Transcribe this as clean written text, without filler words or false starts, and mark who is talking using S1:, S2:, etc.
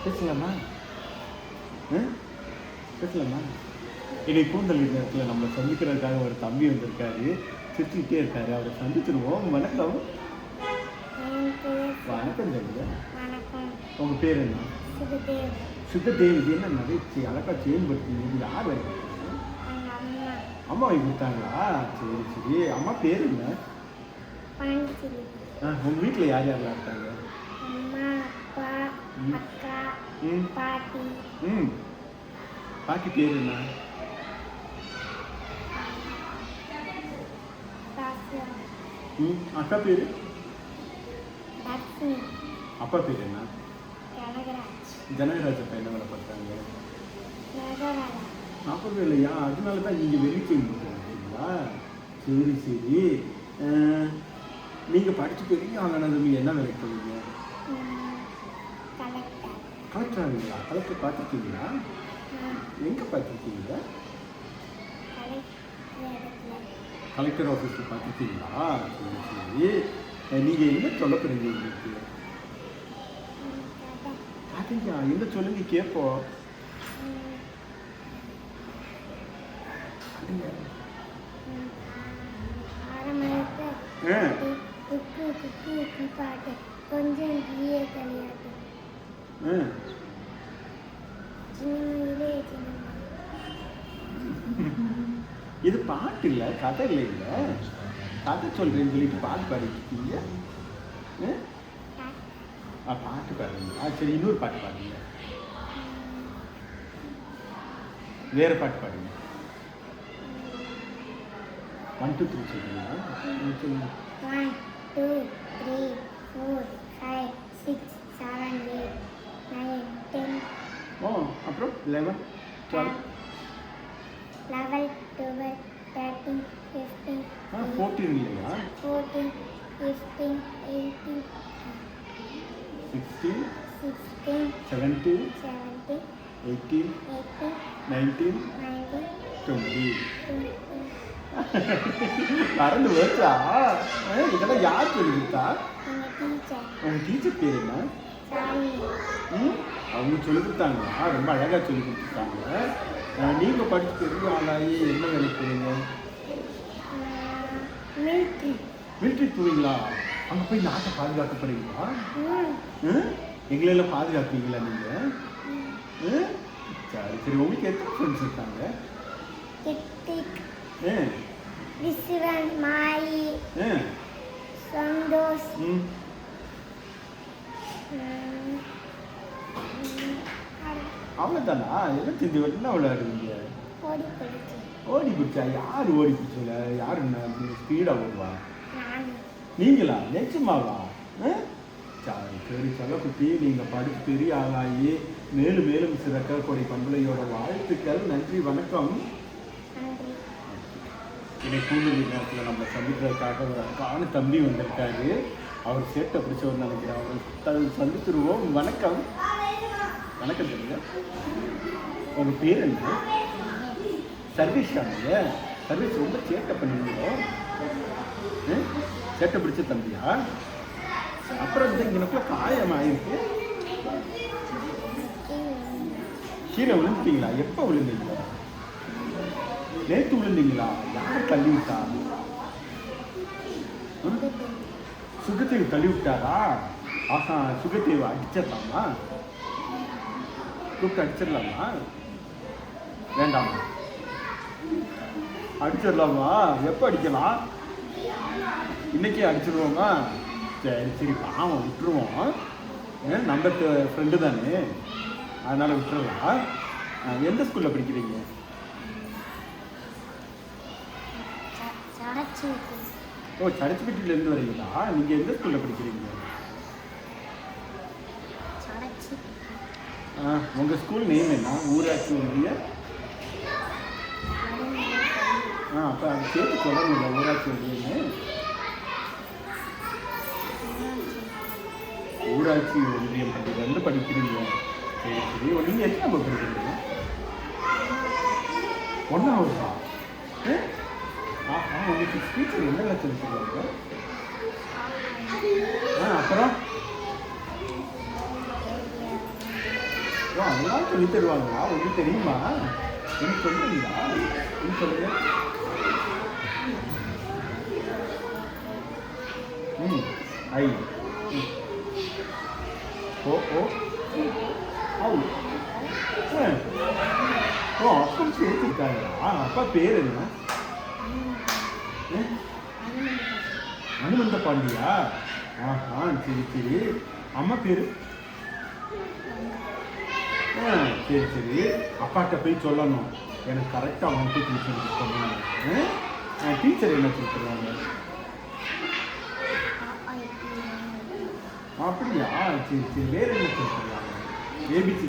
S1: பேசலாமா? பேசலாமா? இன்னைக்கு கூந்தல் நேரத்தில் நம்ம சந்திக்கிறதுக்காக ஒரு தம்பி வந்திருக்காரு, சிரிச்சுக்கிட்டே இருக்காரு. அவரை சந்திச்சிருவோம். வணக்கம். வணக்கம் சொல்லுங்க. உங்கள் பேர் என்ன? சுகதேவ். இது என்ன நகைச்சி அழகா செயின் படுத்தீங்க? யார் அம்மா வாங்கி கொடுத்தாங்களா? சரி சரி. அம்மா பேர் என்ன? உங்கள் வீட்டில் யார் யாரெல்லாம் இருக்காங்க?
S2: அம்மா, அப்பா, அக்கா, பாட்டி.
S1: பாட்டி பேர் என்ன? அக்கா பேர்? அப்பா பேர் என்ன? ஜனகராஜ். அப்பா என்ன வேலை பார்த்தாங்க? அப்பவே இல்லையா? அதனால தான் நீங்கள் வெளியே போயிருக்கீங்களா? சரி சரி. நீங்கள் படித்து பெரிய ஆளானது என்ன வேலைக்கு போவீங்க? கலெக்டர் ஆகுங்களா? கலெக்டர் பார்த்துருக்கீங்களா? எங்கே பார்த்துருக்கீங்க? கலெக்டர் ஆஃபீஸில் பார்த்துருக்கீங்களா? சரி சரி. நீங்கள் என்ன சொல்ல போகிறீங்க உங்களுக்கு? பார்த்தீங்களா? என்ன சொல்லுங்க கேட்போம்.
S2: கொஞ்சம்
S1: இது பாட்டு இல்லை, கதை இல்லை. இல்லை கதை சொல்கிறேன்னு சொல்லிட்டு பாட்டு பாடிக்கிட்டீங்க. பாட்டு பாடுறீங்களா? சரி, இன்னொரு பாட்டு பாடுங்க. வேறு பாட்டு பாடுங்க. 1 2 3 சொல்லுங்களா? சொல்லுங்க.
S2: 1 2 3 4 5 6 7 8 9 10.
S1: அப்புறம் 11 12
S2: 12 13 14
S1: 14 இல்லையா?
S2: 14 15 18
S1: 16
S2: 16
S1: 17 18 19 20. மறந்து போச்சா? இதெல்லாம் யார் சொல்லி கொடுத்தா? உங்கள் டீச்சர் பேர் என்ன? அவங்க சொல்லி கொடுத்தாங்களா? ரொம்ப அழகாக சொல்லி கொடுத்துருக்காங்க. நீங்கள் படித்து பெரிய ஆளாகி என்ன வேலைக்கு போவீங்க? மிலிட்ரி போவீங்களா? அங்கே போய் நாட்டை பாதுகாக்க போறீங்களா? எங்களெல்லாம் பாதுகாப்பீங்களா நீங்கள்? சரி சரி. உங்களுக்கு எத்தனை ஃப்ரெண்ட்ஸ் இருக்காங்க?
S2: விஸ்வன், மாயி, சந்தோஷ்.
S1: அவ்வளோதானா? எல்லாம் தெரிஞ்சு என்ன விளையாடுவீங்க? ஓடி பிடிச்சா? யார் ஓடி பிடிச்சல? யார் ஸ்பீடாக ஓடுவா? நீங்களா? நிச்சயமாவா? சரி சரி. செல்லக்குட்டி, நீங்கள் படித்து பெரிய ஆளாகி மேலும் மேலும் சிறக்க கொடை பண்பலையோட வாழ்த்துக்கள். நன்றி, வணக்கம். இன்னைக்கு கூடுதல் நேரத்தில் நம்ம சந்திக்கிறதுக்காக ஒரு அழகான தம்பி வந்திருக்காரு. அவர் சேட்டை பிடிச்சவர் நினைக்கிறேன். அவர் சந்திச்சிருவோம். வணக்கம். வணக்கம் சொல்லுங்க. உங்கள் பேர் என்ன? சர்வீஸ் தானுங்க. சர்வீஸ் ரொம்ப சேட்டை பண்ணுவீங்களோ? சேட்டை பிடிச்ச தம்பியா? அப்புறம் வந்து இங்கனக்குள்ள காயம் ஆயிருக்கு. கீழே விழுந்துட்டீங்களா? எப்போ விழுந்தீங்களா? நேற்று விழுந்தீங்களா? யார் தள்ளி விட்டா? சுகத்தேவ் தள்ளி விட்டாரா? ஆஹா, சுகத்தேவ் அடிச்சிடலாமா? கூப்பிட்டு அடிச்சிடலாமா? வேண்டாமா? அடிச்சிடலாமா? எப்போ அடிக்கலாம்? இன்னைக்கே அடிச்சிடுவோமா? சரி சரி. பாவம், விட்டுருவோம். நம்ம ஃப்ரெண்டு தானே, அதனால் விட்டுறலாம். எந்த ஸ்கூலில் படிக்கிறீங்க? சடச்சிப்பட்டியிலேருந்து வரீங்களா? நீங்கள் எந்த ஸ்கூலில் படிக்கிறீங்க? உங்கள் ஸ்கூல் நேம் என்ன? ஊராட்சி ஒன்றிய? அப்போ அது சேர்த்து சொல்லணும்ல, ஊராட்சி ஒன்றியன்னு. ஊராட்சி ஒன்றியம் பள்ளியிலேருந்து படிக்கிறீங்க. சரி சரி. நீங்கள் எத்தனை நம்பர் படிக்கிறீங்க? 1ஆவதா? உங்களுக்கு ஸ்பீச்சர் என்ன சொல்லிருக்காங்க? அப்புறம் சொல்லி தருவாங்களா? உங்களுக்கு தெரியுமா? எனக்கு சொல்றீங்களா? என்ன சொல்லுங்க? ஐ ஓ ஓ ஓ ஓ அப்பா சேர்த்துருக்காங்களா? அப்பா பேர் என்ன? அனுமந்த பாண்டியா? ஆஹா, சரி சரி. அம்மா பேரு? சரி சரி. அப்பாட்ட போய் சொல்லணும், எனக்கு கரெக்டாக அவங்க டீச்சர் சொல்லணும். டீச்சர் என்ன சொல்லுவாங்க? அப்படியா? சரி சரி. வேற என்ன சொல்லுவாங்க? ஏபிசி